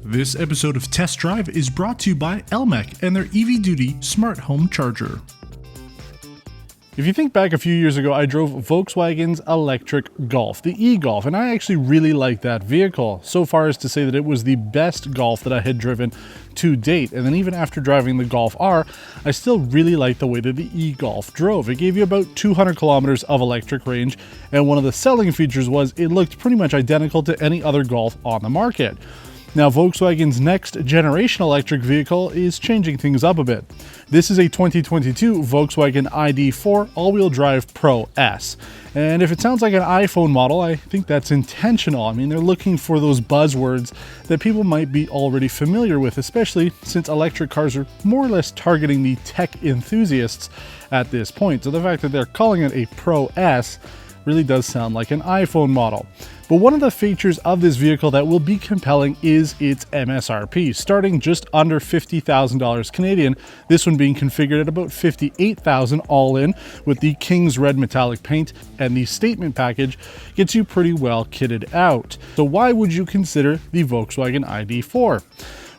This episode of Test Drive is brought to you by Elmec and their EV Duty Smart Home Charger. If you think back a few years ago, I drove Volkswagen's electric Golf, the e-Golf, and I actually really liked that vehicle, so far as to say that it was the best Golf that I had driven to date. And then even after driving the Golf R, I still really liked the way that the e-Golf drove. It gave you about 200 kilometers of electric range, and one of the selling features was it looked pretty much identical to any other Golf on the market. Now, Volkswagen's next generation electric vehicle is changing things up a bit. This is a 2022 Volkswagen ID.4 all-wheel drive Pro S. And if it sounds like an iPhone model, I think that's intentional. I mean, they're looking for those buzzwords that people might be already familiar with, especially since electric cars are more or less targeting the tech enthusiasts at this point. So the fact that they're calling it a Pro S really does sound like an iPhone model. But one of the features of this vehicle that will be compelling is its MSRP, starting just under $50,000 Canadian, this one being configured at about $58,000 all in, with the King's Red metallic paint, and the statement package gets you pretty well kitted out. So why would you consider the Volkswagen ID.4?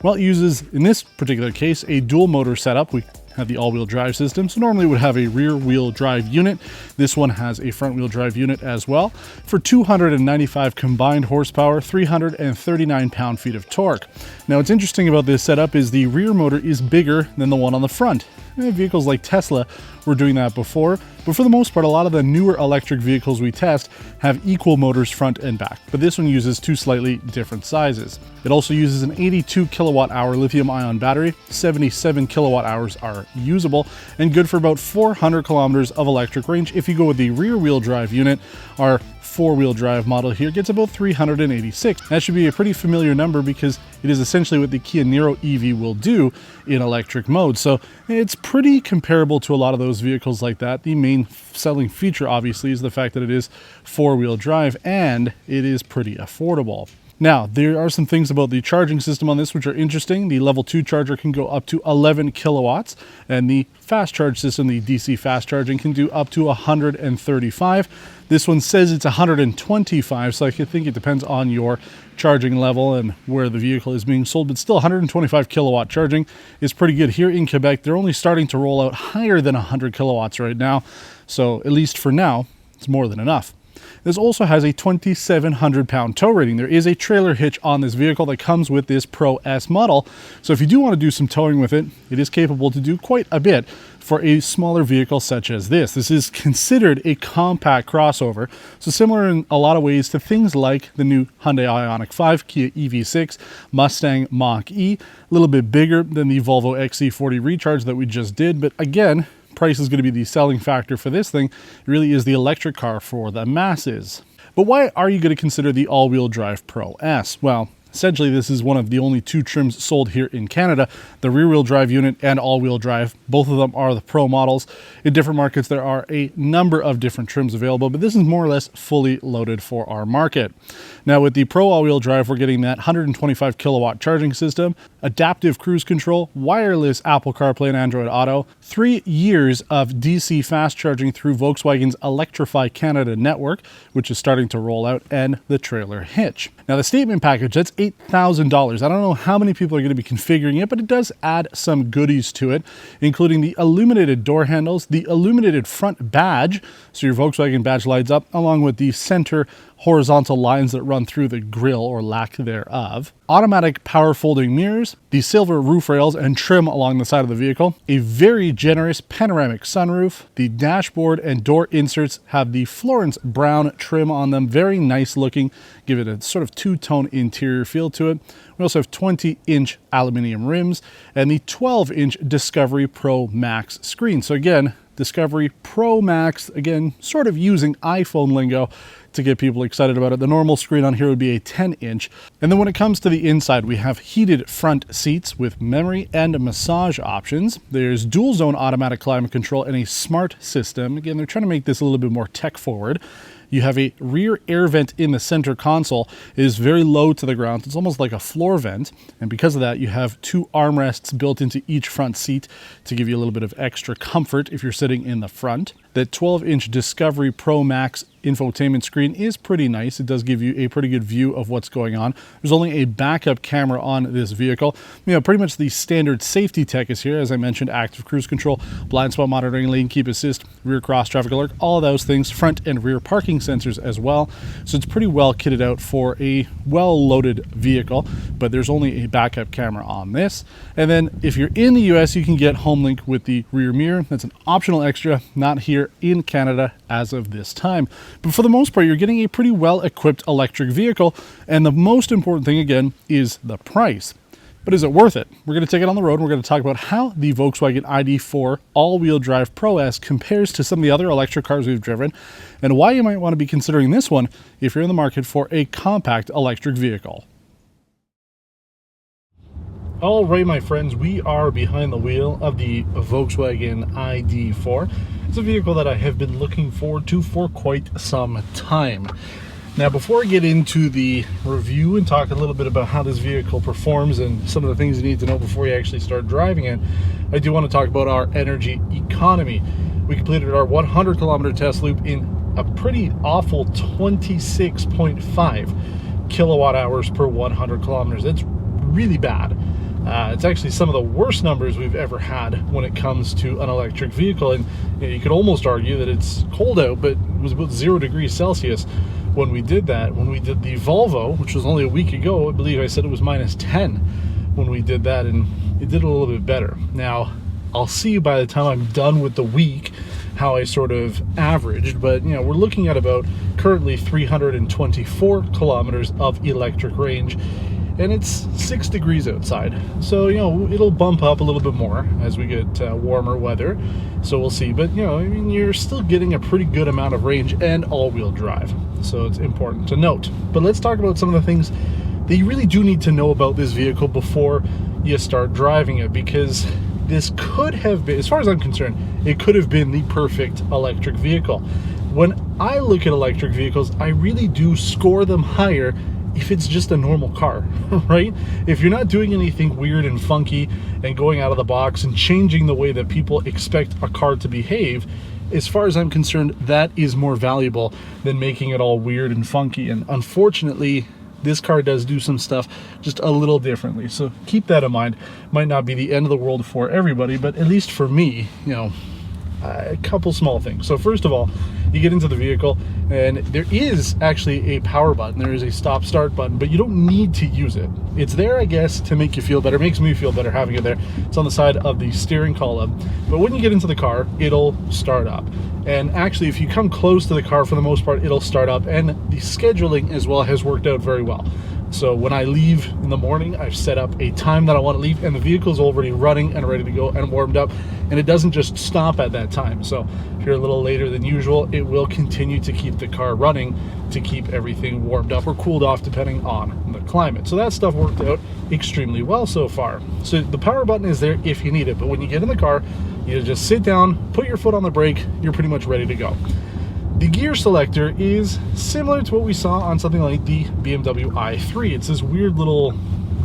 Well, it uses, in this particular case, a dual motor setup. We have the all-wheel drive system, so normally it would have a rear-wheel drive unit. This one has a front-wheel drive unit as well, for 295 combined horsepower, 339 pound-feet of torque. Now, what's interesting about this setup is the rear motor is bigger than the one on the front. Vehicles like Tesla were doing that before, but for the most part, a lot of the newer electric vehicles we test have equal motors front and back, but this one uses two slightly different sizes. It also uses an 82 kilowatt-hour lithium-ion battery. 77 kilowatt-hours are usable and good for about 400 kilometers of electric range. If you go with the rear-wheel drive unit, our four-wheel drive model here gets about 386. That should be a pretty familiar number because it is essentially what the Kia Niro EV will do in electric mode. So it's pretty comparable to a lot of those vehicles like that. The main selling feature, obviously, is the fact that it is four-wheel drive and it is pretty affordable. Now, there are some things about the charging system on this which are interesting. The level 2 charger can go up to 11 kilowatts, and the fast charge system, the DC fast charging, can do up to 135. This one says it's 125, so I think it depends on your charging level and where the vehicle is being sold, but still 125 kilowatt charging is pretty good. Here in Quebec, they're only starting to roll out higher than 100 kilowatts right now, so at least for now, it's more than enough. This also has a 2,700 pound tow rating. There is a trailer hitch on this vehicle that comes with this Pro S model. So if you do want to do some towing with it, it is capable to do quite a bit for a smaller vehicle such as this. This is considered a compact crossover. So similar in a lot of ways to things like the new Hyundai Ioniq 5, Kia EV6, Mustang Mach-E, a little bit bigger than the Volvo XC40 Recharge that we just did. But again, price is going to be the selling factor for this thing. It really is the electric car for the masses. But why are you going to consider the all-wheel drive Pro S? Well, essentially, this is one of the only two trims sold here in Canada, the rear-wheel drive unit and all-wheel drive. Both of them are the Pro models. In different markets, there are a number of different trims available, but this is more or less fully loaded for our market. Now, with the Pro all-wheel drive, we're getting that 125 kilowatt charging system, adaptive cruise control, wireless Apple CarPlay and Android Auto, 3 years of DC fast charging through Volkswagen's Electrify Canada network, which is starting to roll out, and the trailer hitch. Now, the statement package, that's $8,000. I don't know how many people are going to be configuring it, but it does add some goodies to it, including the illuminated door handles, the illuminated front badge, so your Volkswagen badge lights up, along with the center horizontal lines that run through the grille or lack thereof, automatic power folding mirrors, the silver roof rails and trim along the side of the vehicle, a very generous panoramic sunroof, the dashboard and door inserts have the Florence brown trim on them, very nice looking, give it a sort of two-tone interior feel to it. We also have 20-inch aluminum rims and the 12-inch Discovery Pro Max screen. So again, Discovery Pro Max, again, sort of using iPhone lingo to get people excited about it. The normal screen on here would be a 10-inch. And then when it comes to the inside, we have heated front seats with memory and massage options. There's dual zone automatic climate control and a smart system. Again, they're trying to make this a little bit more tech forward. You have a rear air vent in the center console. It is very low to the ground. It's almost like a floor vent. And because of that, you have 2 armrests built into each front seat to give you a little bit of extra comfort if you're sitting in the front. That 12-inch Discovery Pro Max infotainment screen is pretty nice. It does give you a pretty good view of what's going on. There's only a backup camera on this vehicle. Pretty much the standard safety tech is here. As I mentioned, active cruise control, blind spot monitoring, lane keep assist, rear cross traffic alert, all of those things, front and rear parking sensors as well. So it's pretty well kitted out for a well-loaded vehicle, but there's only a backup camera on this. And then if you're in the US, you can get HomeLink with the rear mirror. That's an optional extra, not here in Canada as of this time. But for the most part, you're getting a pretty well-equipped electric vehicle, and the most important thing, again, is the price. But is it worth it? We're going to take it on the road, and we're going to talk about how the Volkswagen ID.4 all-wheel drive Pro S compares to some of the other electric cars we've driven, and why you might want to be considering this one if you're in the market for a compact electric vehicle. All right, my friends, we are behind the wheel of the Volkswagen ID.4. It's a vehicle that I have been looking forward to for quite some time. Now, before I get into the review and talk a little bit about how this vehicle performs and some of the things you need to know before you actually start driving it, I do want to talk about our energy economy. We completed our 100-kilometer test loop in a pretty awful 26.5 kilowatt hours per 100 kilometers. It's really bad. It's actually some of the worst numbers we've ever had when it comes to an electric vehicle, and you could almost argue that it's cold out, but it was about 0 degrees Celsius when we did that. When we did the Volvo, which was only a week ago, I believe I said it was -10 when we did that, and it did a little bit better. Now, I'll see by the time I'm done with the week how I sort of averaged, but we're looking at about currently 324 kilometers of electric range, and it's 6 degrees outside. So, it'll bump up a little bit more as we get warmer weather. So we'll see. But, you're still getting a pretty good amount of range and all-wheel drive. So it's important to note. But let's talk about some of the things that you really do need to know about this vehicle before you start driving it, because this could have been, as far as I'm concerned, it could have been the perfect electric vehicle. When I look at electric vehicles, I really do score them higher if it's just a normal car, right? If you're not doing anything weird and funky and going out of the box and changing the way that people expect a car to behave, as far as I'm concerned, that is more valuable than making it all weird and funky. And unfortunately, this car does do some stuff just a little differently. So keep that in mind. Might not be the end of the world for everybody, but at least for me, a couple small things. So first of all, you get into the vehicle and there is actually a power button. There is a stop start button, but you don't need to use it. It's there, I guess, to make you feel better. It makes me feel better having it there. It's on the side of the steering column. But when you get into the car, it'll start up. And actually, if you come close to the car, for the most part, it'll start up. And the scheduling as well has worked out very well. So when I leave in the morning, I've set up a time that I want to leave, and the vehicle's already running and ready to go and warmed up, and it doesn't just stop at that time. So if you're a little later than usual, it will continue to keep the car running to keep everything warmed up or cooled off depending on the climate. So that stuff worked out extremely well so far. So the power button is there if you need it, but when you get in the car, you just sit down, put your foot on the brake, you're pretty much ready to go. The gear selector is similar to what we saw on something like the BMW i3. It's this weird little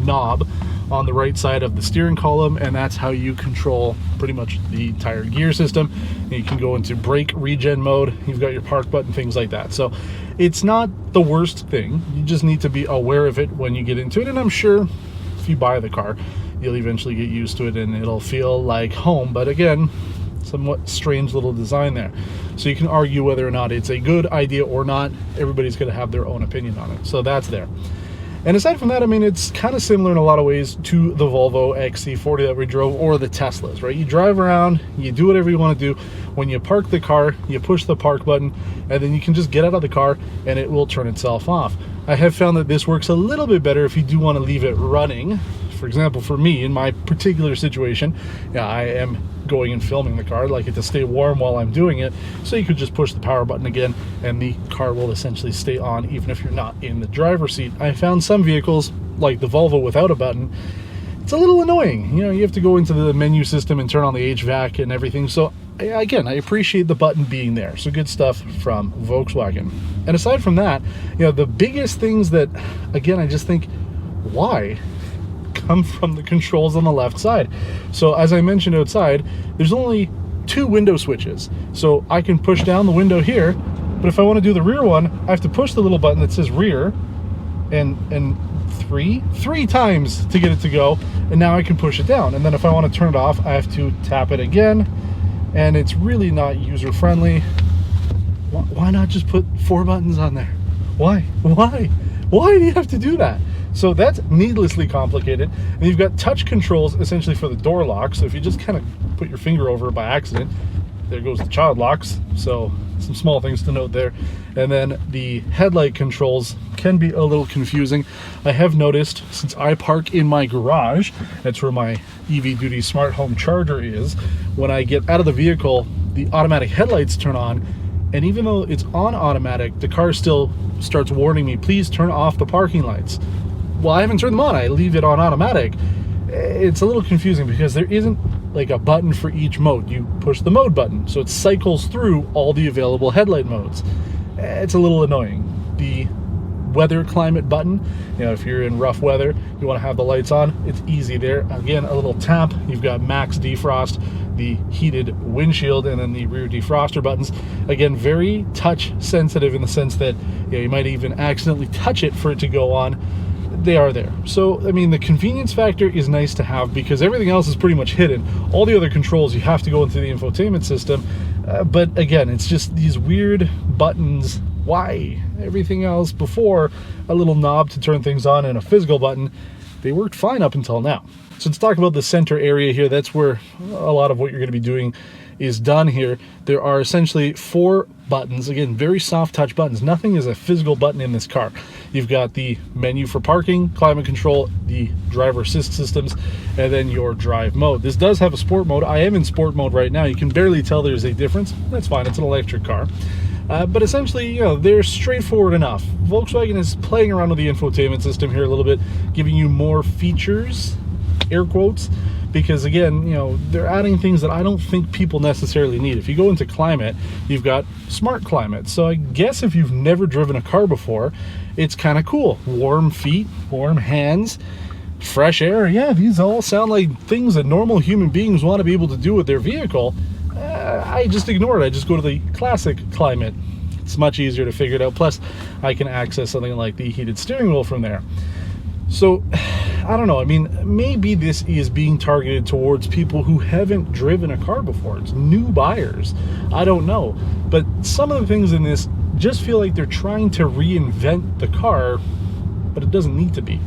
knob on the right side of the steering column, and that's how you control pretty much the entire gear system. And you can go into brake regen mode, you've got your park button, things like that. So it's not the worst thing. You just need to be aware of it when you get into it, and I'm sure if you buy the car, you'll eventually get used to it and it'll feel like home. But again, somewhat strange little design there. So you can argue whether or not it's a good idea or not. Everybody's going to have their own opinion on it. So that's there. And aside from that, I mean, it's kind of similar in a lot of ways to the Volvo XC40 that we drove, or the Teslas, right? You drive around, you do whatever you want to do. When you park the car, you push the park button, and then you can just get out of the car and it will turn itself off. I have found that this works a little bit better if you do want to leave it running. For example, for me, in my particular situation, I am going and filming the car. I'd like it to stay warm while I'm doing it, so you could just push the power button again and the car will essentially stay on even if you're not in the driver's seat. I found some vehicles, like the Volvo without a button, it's a little annoying. You have to go into the menu system and turn on the HVAC and everything. So again, I appreciate the button being there. So good stuff from Volkswagen. And aside from that, the biggest things that, again, I just think, why? Come from the controls on the left side. So as I mentioned outside, there's only 2 window switches. So I can push down the window here, but if I want to do the rear one, I have to push the little button that says rear and three times to get it to go, and now I can push it down. And then if I want to turn it off, I have to tap it again, and it's really not user friendly. Why not just put 4 buttons on there? Why do you have to do that? So that's needlessly complicated. And you've got touch controls essentially for the door lock. So if you just kind of put your finger over it by accident, there goes the child locks. So some small things to note there. And then the headlight controls can be a little confusing. I have noticed, since I park in my garage, that's where my EV Duty smart home charger is, when I get out of the vehicle, the automatic headlights turn on, and even though it's on automatic, the car still starts warning me, please turn off the parking lights. Well, I haven't turned them on, I leave it on automatic. It's a little confusing because there isn't like a button for each mode. You push the mode button, so it cycles through all the available headlight modes. It's a little annoying. The weather climate button, you know, if you're in rough weather, you want to have the lights on, it's easy there. Again, a little tap, you've got max defrost, the heated windshield, and then the rear defroster buttons. Again, very touch sensitive in the sense that, you know, you might even accidentally touch it for it to go on. They are there. So, I mean, the convenience factor is nice to have because everything else is pretty much hidden. All the other controls, you have to go into the infotainment system. But again, it's just these weird buttons. Why? Everything else before, a little knob to turn things on and a physical button, they worked fine up until now. So let's talk about the center area here. That's where a lot of what you're going to be doing is done here. There are essentially 4 buttons. Again, very soft touch buttons. Nothing is a physical button in this car. You've got the menu for parking, climate control, the driver assist systems, and then your drive mode. This does have a sport mode. I am in sport mode right now. You can barely tell there's a difference. That's fine. It's an electric car. But essentially, you know, they're straightforward enough. Volkswagen is playing around with the infotainment system here a little bit, giving you more features, air quotes, because again, you know, they're adding things that I don't think people necessarily need. If you go into climate, you've got smart climate. So I guess if you've never driven a car before, it's kind of cool. Warm feet, warm hands, fresh air. Yeah, these all sound like things that normal human beings want to be able to do with their vehicle. I just ignore it. I just go to the classic climate. It's much easier to figure it out. Plus, I can access something like the heated steering wheel from there. So, I don't know. I mean, maybe this is being targeted towards people who haven't driven a car before. It's new buyers. I don't know. But some of the things in this just feel like they're trying to reinvent the car, but it doesn't need to be.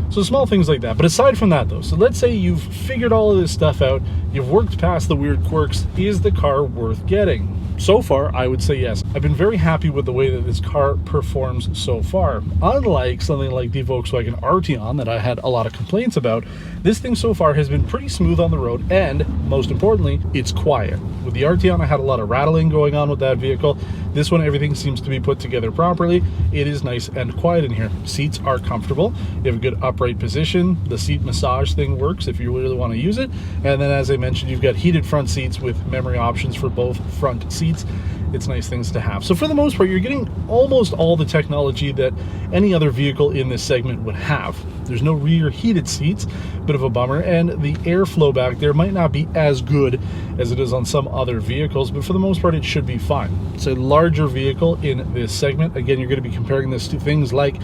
So small things like that. But aside from that though, so let's say you've figured all of this stuff out, you've worked past the weird quirks, is the car worth getting? So far, I would say yes. I've been very happy with the way that this car performs so far. Unlike something like the Volkswagen Arteon that I had a lot of complaints about, this thing so far has been pretty smooth on the road, and most importantly, it's quiet. With the Arteon, I had a lot of rattling going on with that vehicle. This one, everything seems to be put together properly. It is nice and quiet in here. Seats are comfortable. You have a good upright position. The seat massage thing works if you really want to use it. And then, as I mentioned, you've got heated front seats with memory options for both front seats. It's nice things to have. So for the most part, you're getting almost all the technology that any other vehicle in this segment would have. There's no rear heated seats, bit of a bummer, and the airflow back there might not be as good as it is on some other vehicles, but for the most part, it should be fine. It's a larger vehicle in this segment. Again, you're going to be comparing this to things like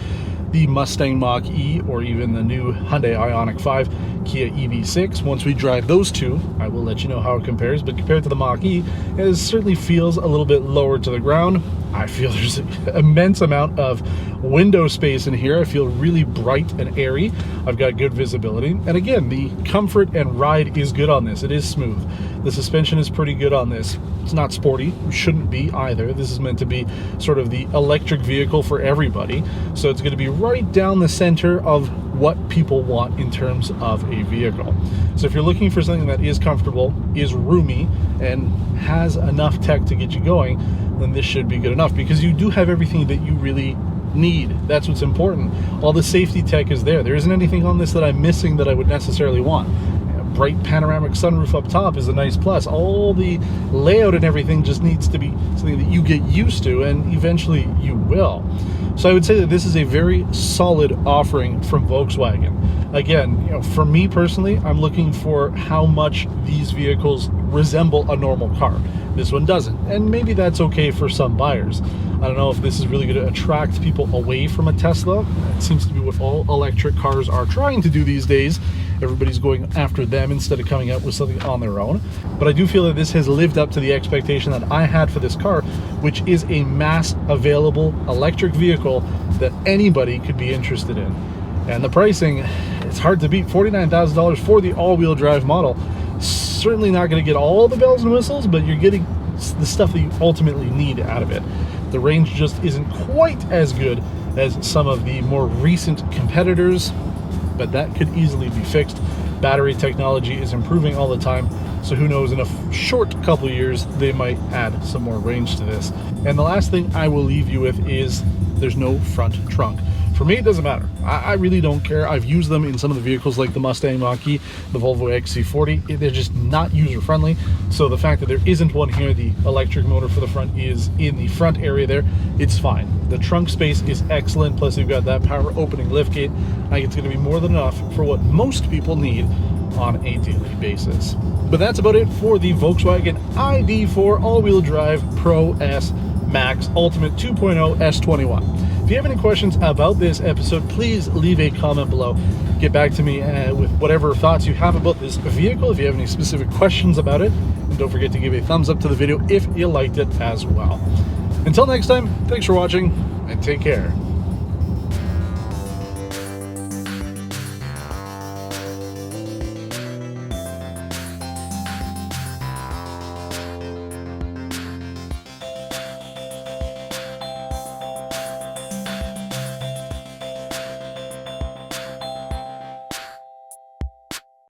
the Mustang Mach-E or even the new Hyundai Ioniq 5, Kia EV6. Once we drive those two, I will let you know how it compares, but compared to the Mach-E, it certainly feels a little bit lower to the ground. I feel there's an immense amount of window space in here. I feel really bright and airy. I've got good visibility. And again, the comfort and ride is good on this. It is smooth. The suspension is pretty good on this. It's not sporty. It shouldn't be either. This is meant to be sort of the electric vehicle for everybody. So it's going to be right down the center of what people want in terms of a vehicle. So if you're looking for something that is comfortable, is roomy, and has enough tech to get you going, then this should be good enough because you do have everything that you really need. That's what's important. All the safety tech is there. There isn't anything on this that I'm missing that I would necessarily want. A bright panoramic sunroof up top is a nice plus. All the layout and everything just needs to be something that you get used to, and eventually you will. So I would say that this is a very solid offering from Volkswagen. Again, you know, for me personally, I'm looking for how much these vehicles resemble a normal car. This one doesn't, and maybe that's okay for some buyers. I don't know if this is really going to attract people away from a Tesla. It seems to be what all electric cars are trying to do these days. Everybody's going after them instead of coming out with something on their own. But I do feel that this has lived up to the expectation that I had for this car, which is a mass available electric vehicle that anybody could be interested in. And the pricing, it's hard to beat. $49,000 for the all-wheel drive model. Certainly not going to get all the bells and whistles, but you're getting the stuff that you ultimately need out of it. The range just isn't quite as good as some of the more recent competitors, but that could easily be fixed. Battery technology is improving all the time, so who knows, in a short couple of years they might add some more range to this. And the last thing I will leave you with is there's no front trunk. For me, it doesn't matter. I really don't care. I've used them in some of the vehicles like the Mustang Mach-E, the Volvo XC40. They're just not user-friendly. So the fact that there isn't one here, the electric motor for the front is in the front area there, it's fine. The trunk space is excellent. Plus you've got that power opening liftgate. I think it's going to be more than enough for what most people need on a daily basis. But that's about it for the Volkswagen ID.4 all-wheel drive Pro S Max Ultimate 2.0 S21. If you have any questions about this episode, please leave a comment below. Get back to me with whatever thoughts you have about this vehicle, if you have any specific questions about it. And don't forget to give a thumbs up to the video if you liked it as well. Until next time, thanks for watching and take care.